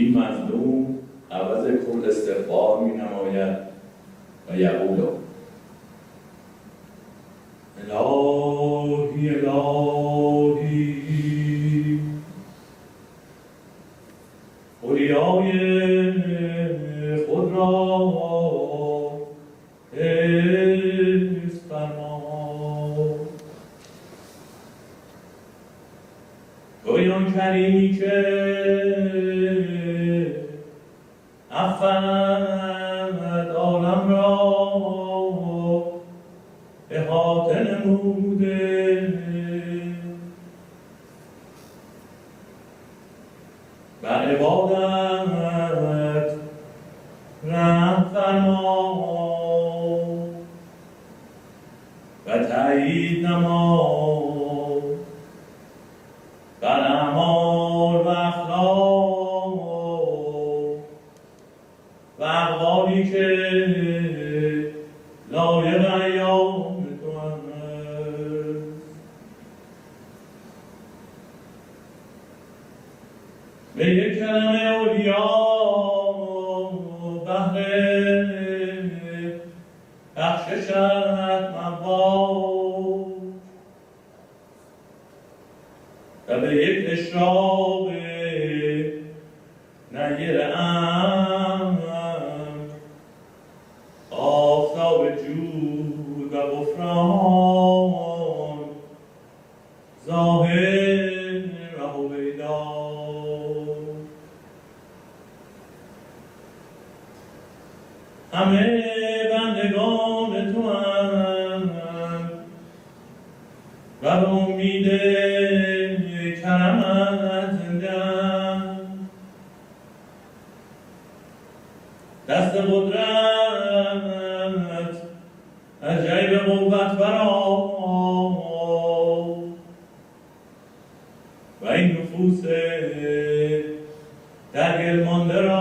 این مظلوم عوض کل استغفار می نماید و یقول الهی الهی اولیای خود را حفظ فرما. توی آن کریمی که افت عالم را احاطه نموده و عبادت رحم فرما و تأیید نما بر اعمال و اخلاق و اقوالی که لایق ایام تو است. به یک کلمه اولیا بهر بخششت مواج و به یک اشراق نیر امر آفتاب جود و غفران ظاهر و هویدا. همه بندگان تو اند و به امید کرمت زنده اند. دست قدرت از جیب قوت برآ و این نفوس در گل مانده را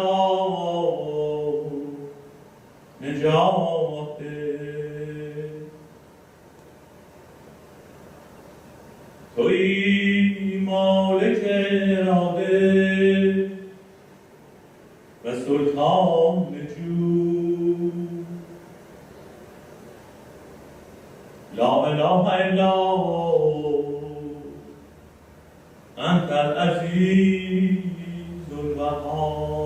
نجات ده. تویی مالک اراده و سلطان وجود. لا اله الا انت العزیز الوهاب.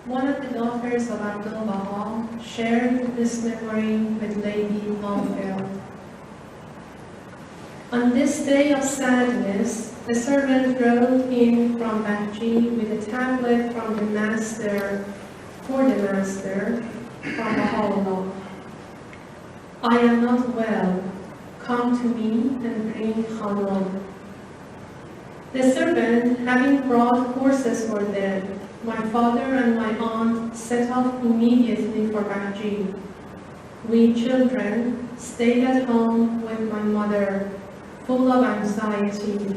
One of the daughters of Abdul-Baha shared this memory with Lady Longfield. On this day of sadness, a servant rode in from Bahji with a tablet from the master, for the master, from Baha'u'llah. I am not well. Come to me and bring Khanum. The servant, having brought horses for them, my father and my aunt set off immediately for Bahji. We children stayed at home with my mother, full of anxiety.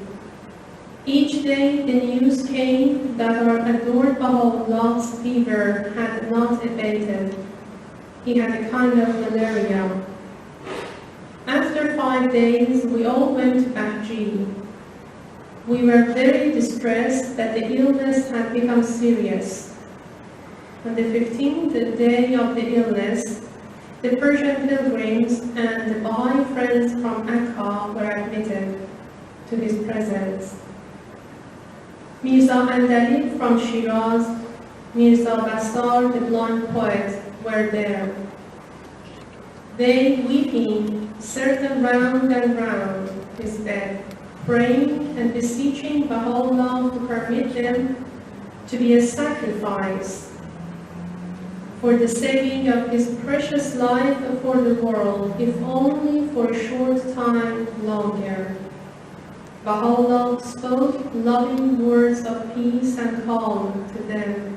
Each day the news came that our adored Baha'u'llah's fever had not abated. He had a kind of malaria. After 5 days, we all went to Bahji. We were very distressed that the illness had become serious. On the 15th day of the illness, the Persian pilgrims and the Baha'i friends from Akka were admitted to his presence. Mirza Andali from Shiraz, Mirza Bassar, the blind poet, were there. They, weeping, circled round and round his bed, praying and beseeching Baha'u'llah to permit them to be a sacrifice for the saving of his precious life for the world, if only for a short time longer. Baha'u'llah spoke loving words of peace and calm to them,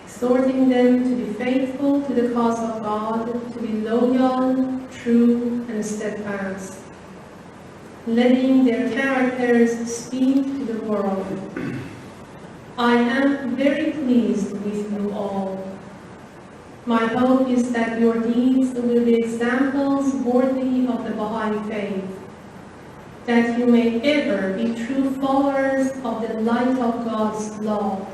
exhorting them to be faithful to the cause of God, to be loyal, true, and steadfast, letting their characters speak to the world. I am very pleased with you all. My hope is that your deeds will be examples worthy of the Baha'i Faith, that you may ever be true followers of the light of God's law.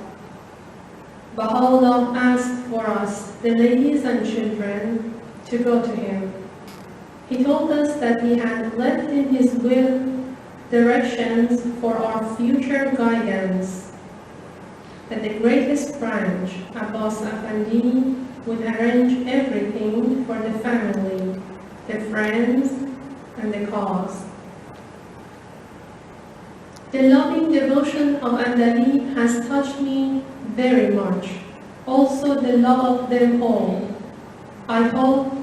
Baha'u'llah asked for us, the ladies and children, to go to him. He told us that he had left in his will directions for our future guidance, that the greatest branch, Abbas Effendi, would arrange everything for the family, the friends, and the cause. The loving devotion of Andali has touched me very much, also the love of them all. I hope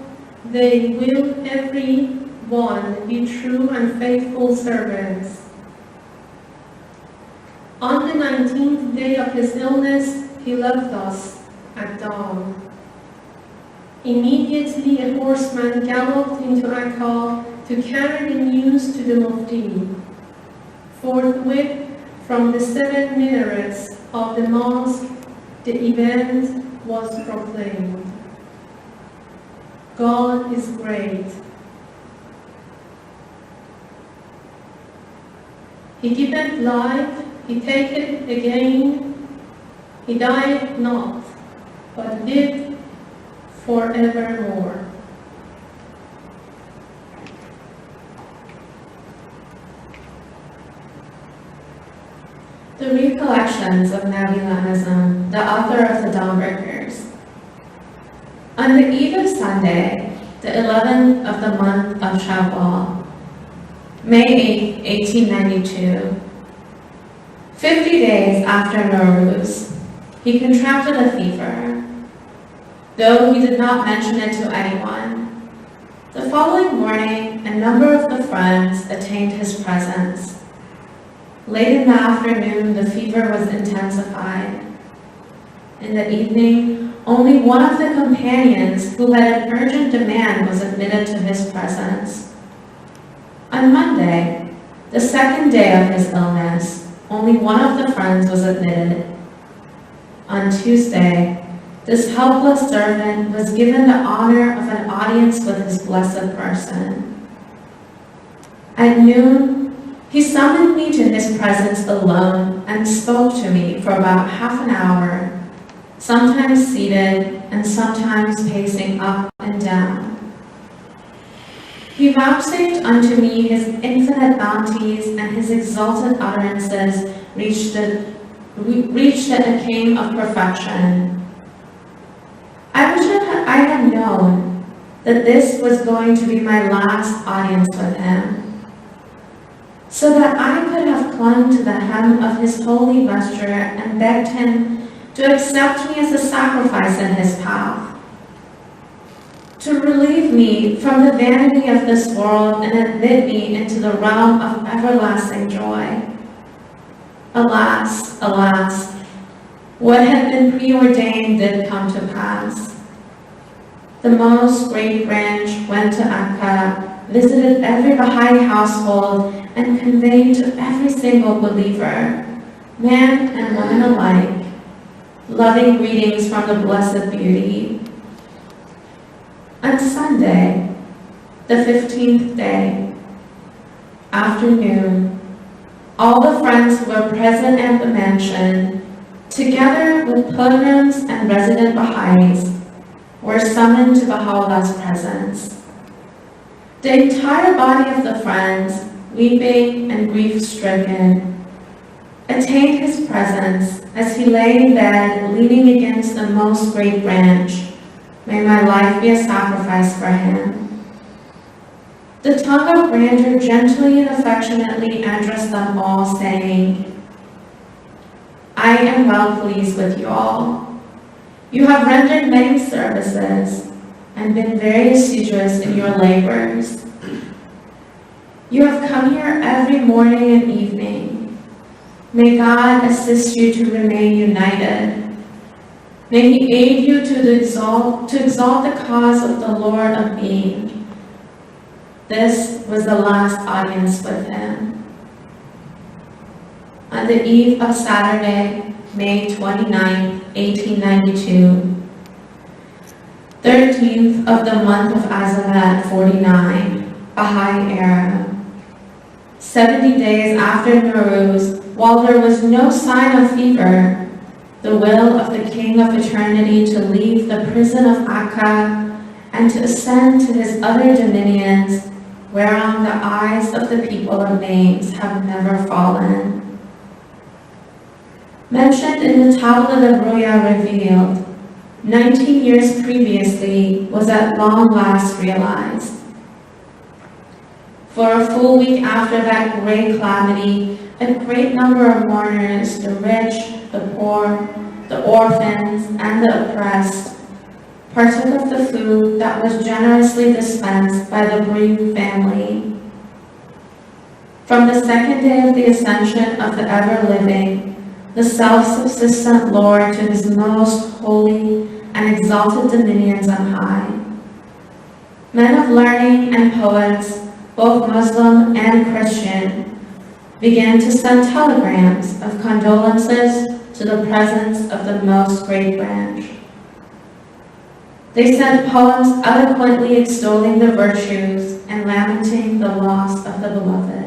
they will every one be true and faithful servants. On the 19th day of his illness, he left us at dawn. Immediately a horseman galloped into Akka to carry the news to the Mufti. Forthwith, from the 7 minarets of the mosque, the event was proclaimed. God is great. He giveth life, he taketh again, he died not, but lived forevermore. The Recollections of Nabila Azam, the author of the Dawnbreakers. On the eve of Sunday, the 11th of the month of Shawwal, May 8, 1892, 50 days after Nowruz, he contracted a fever, though he did not mention it to anyone. The following morning, a number of the friends attained his presence. Late in the afternoon, the fever was intensified. In the evening, only one of the companions who had an urgent demand was admitted to his presence. On Monday, the 2nd day of his illness, only one of the friends was admitted. On Tuesday, this helpless servant was given the honor of an audience with his blessed person. At noon, he summoned me to his presence alone and spoke to me for about half an hour, sometimes seated and sometimes pacing up and down. He vouchsafed unto me his infinite bounties, and his exalted utterances reached the aim of perfection. that this was going to be my last audience with him, so that I could have clung to the hem of his holy vesture and begged him to accept me as a sacrifice in his path, to relieve me from the vanity of this world and admit me into the realm of everlasting joy. Alas, alas, what had been preordained did come to pass. The most great branch went to Akka, visited every Baha'i household, and conveyed to every single believer, man and woman alike, loving greetings from the Blessed Beauty. On Sunday, the 15th day, afternoon, all the friends who were present at the mansion, together with pilgrims and resident Baha'is, were summoned to Baha'u'llah's presence. The entire body of the friends, weeping and grief-stricken, attained his presence as he lay in bed leaning against the most great branch. May my life be a sacrifice for him. The tongue of grandeur gently and affectionately addressed them all, saying, I am well pleased with you all. You have rendered many services and been very assiduous in your labors. You have come here every morning and evening. May God assist you to remain united. May He aid you to exalt the cause of the Lord of Being. This was the last audience with him. On the eve of Saturday, May 29, 1892, 13th of the month of Azamat 49, Baha'i era, 70 days after Nowruz, while there was no sign of fever, the will of the King of Eternity to leave the prison of Akka and to ascend to his other dominions, whereon the eyes of the people of names have never fallen. Mentioned in the Tablet of Ruya revealed, 19 years previously was at long last realized. For a full week after that great calamity, a great number of mourners, the rich, the poor, the orphans, and the oppressed, partook of the food that was generously dispensed by the bereaved family. From the second day of the ascension of the ever-living, the self-subsistent Lord to his most holy and exalted dominions on high, men of learning and poets, both Muslim and Christian, began to send telegrams of condolences to the presence of the most great branch. They sent poems eloquently extolling the virtues and lamenting the loss of the beloved.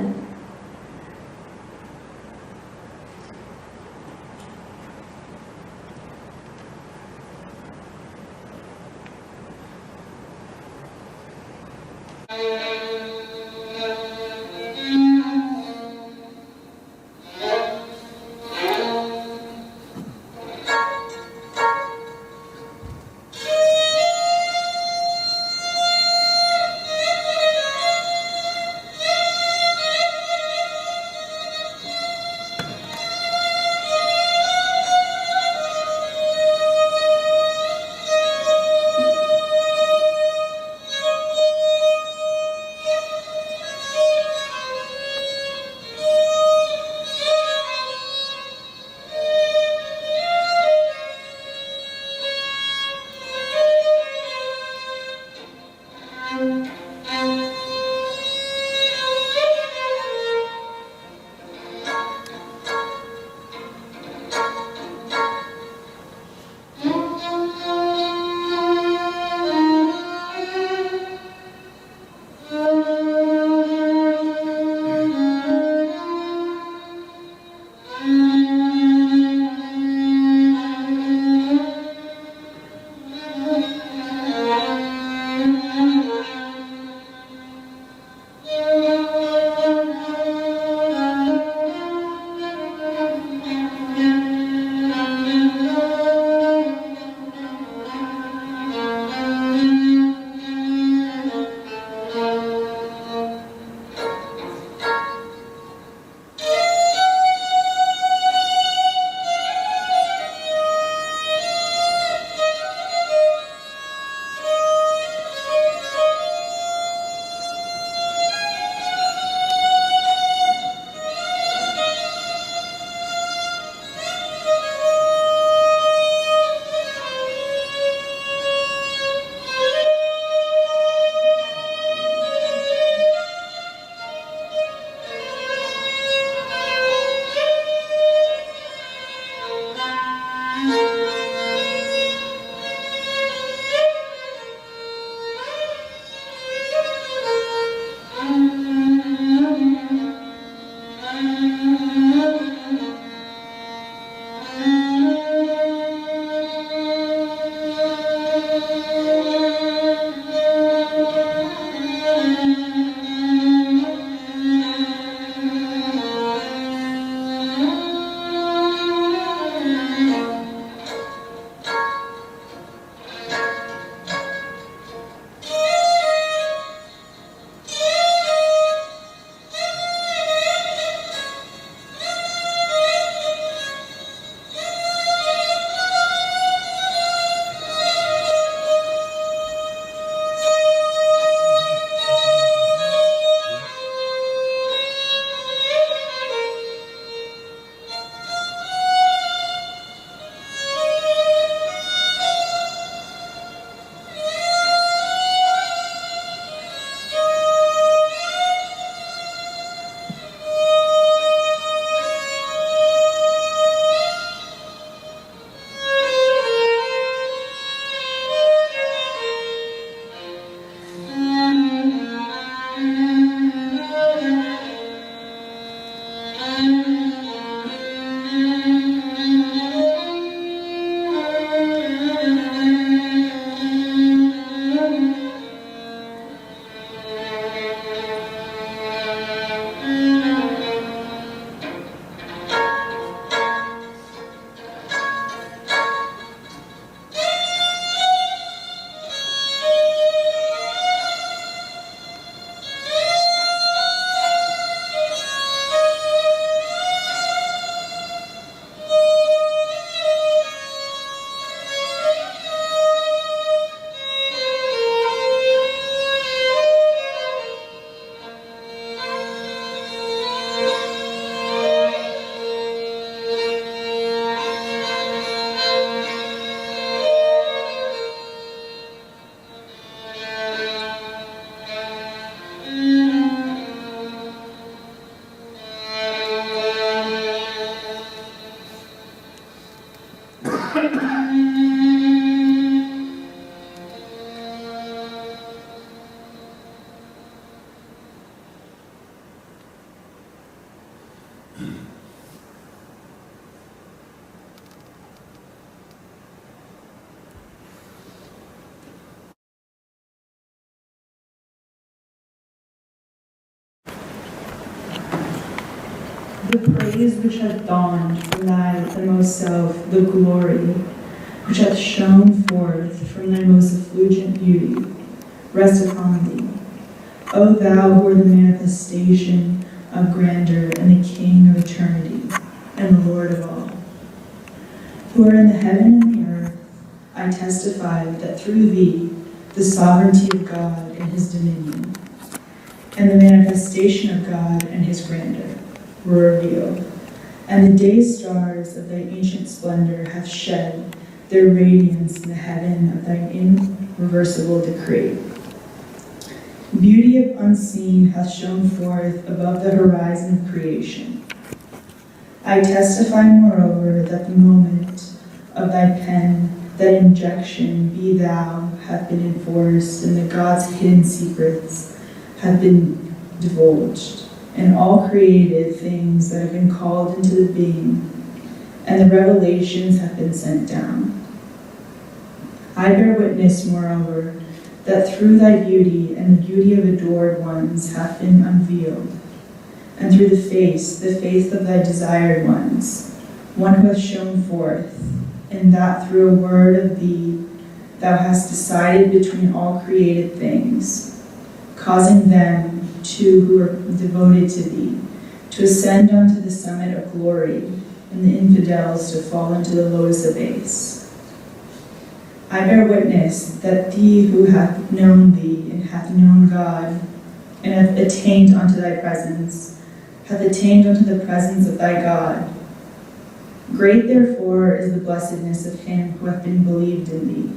The praise which hath dawned from thy most self, the glory which hath shone forth from thy most effulgent beauty, rest upon thee. O thou who art the manifestation of grandeur and the King of eternity and the Lord of all, who are in the heaven and the earth, I testify that through thee the sovereignty of God and his dominion, and the manifestation of God and his grandeur were revealed, and the day stars of thy ancient splendor have shed their radiance in the heaven of thy irreversible decree. Beauty of unseen hath shone forth above the horizon of creation. I testify, moreover, that the moment of thy pen, that injection, be thou, hath been enforced, and the God's hidden secrets have been divulged, and all created things that have been called into the being, and the revelations have been sent down. I bear witness, moreover, that through thy beauty and the beauty of adored ones hath been unveiled, and through the faith of thy desired ones, one who hath shone forth, and that through a word of thee thou hast decided between all created things, causing them who are devoted to thee to ascend unto the summit of glory, and the infidels to fall into the lowest abyss. I bear witness that he who hath known thee and hath known God, and hath attained unto thy presence, hath attained unto the presence of thy God. Great therefore is the blessedness of him who hath been believed in thee,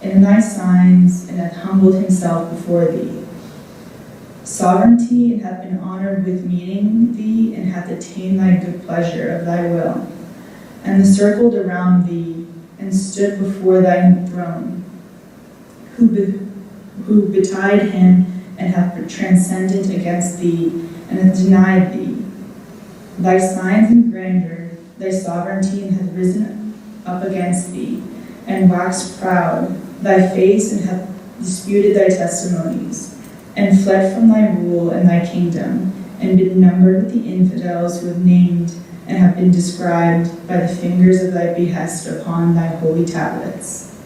and in thy signs, and hath humbled himself before thee. Sovereignty, and hath been honored with meeting thee, and hath attained thy good pleasure of thy will, and circled around thee, and stood before thy throne, who betide him, and hath transcended against thee, and hath denied thee. Thy signs and grandeur, thy sovereignty, and hath risen up against thee, and waxed proud thy face, and hath disputed thy testimonies, and fled from thy rule and thy kingdom, and been numbered with the infidels who have named and have been described by the fingers of thy behest upon thy holy tablets.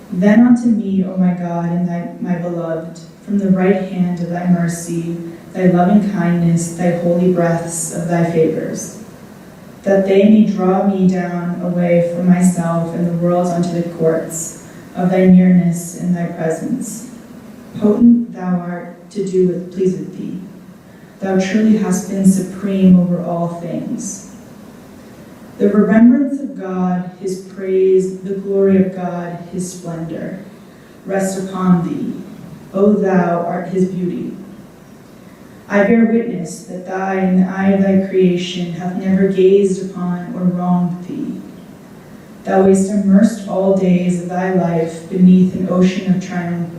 Then unto me, O my God and my beloved, from the right hand of thy mercy, thy loving kindness, thy holy breaths of thy favors, that they may draw me down away from myself and the world unto the courts of thy nearness and thy presence. Potent thou art to do what pleaseth thee. Thou truly hast been supreme over all things. The remembrance of God, his praise, the glory of God, his splendor, rest upon thee, O thou art his beauty. I bear witness that thy and the eye of thy creation hath never gazed upon or wronged thee. Thou wast immersed all days of thy life beneath an ocean of triumphs.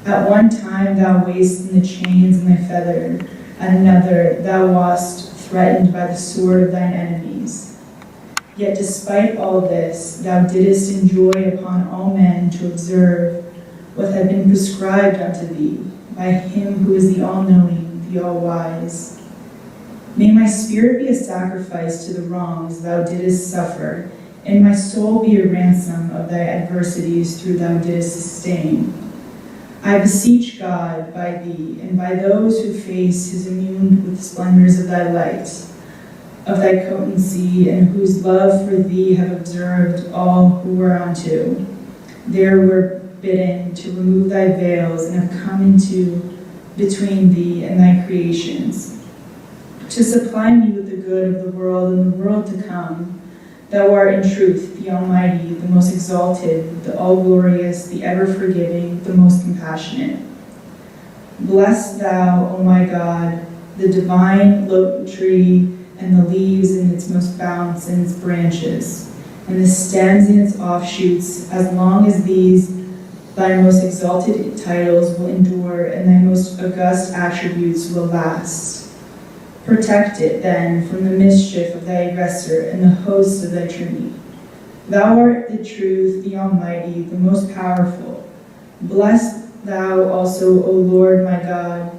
At one time thou wast in the chains and thy fetter At another, thou wast threatened by the sword of thine enemies. Yet despite all this, thou didst enjoy upon all men to observe what had been prescribed unto thee by him who is the all-knowing, the all-wise. May my spirit be a sacrifice to the wrongs thou didst suffer, and my soul be a ransom of thy adversities through thou didst sustain. I beseech God by thee, and by those who face his illumined with splendors of thy light, of thy potency, and whose love for thee have observed all who whereunto there were bidden to remove thy veils, and have come into between thee and thy creations, to supply me with the good of the world and the world to come. Thou art in truth the Almighty, the most exalted, the all-glorious, the ever-forgiving, the most compassionate. Bless thou, O my God, the divine lote tree, and the leaves in its most bounce in its branches, and the stems in its offshoots, as long as these thy most exalted titles will endure, and thy most august attributes will last. Protect it, then, from the mischief of thy aggressor and the hosts of thy trinity. Thou art the truth, the Almighty, the most powerful. Bless thou also, O Lord my God,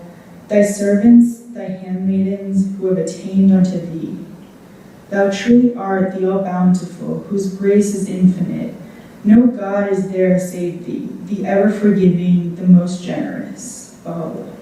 thy servants, thy handmaidens, who have attained unto thee. Thou truly art the all-bountiful, whose grace is infinite. No God is there save thee, the ever-forgiving, the most generous. Baha'u'llah.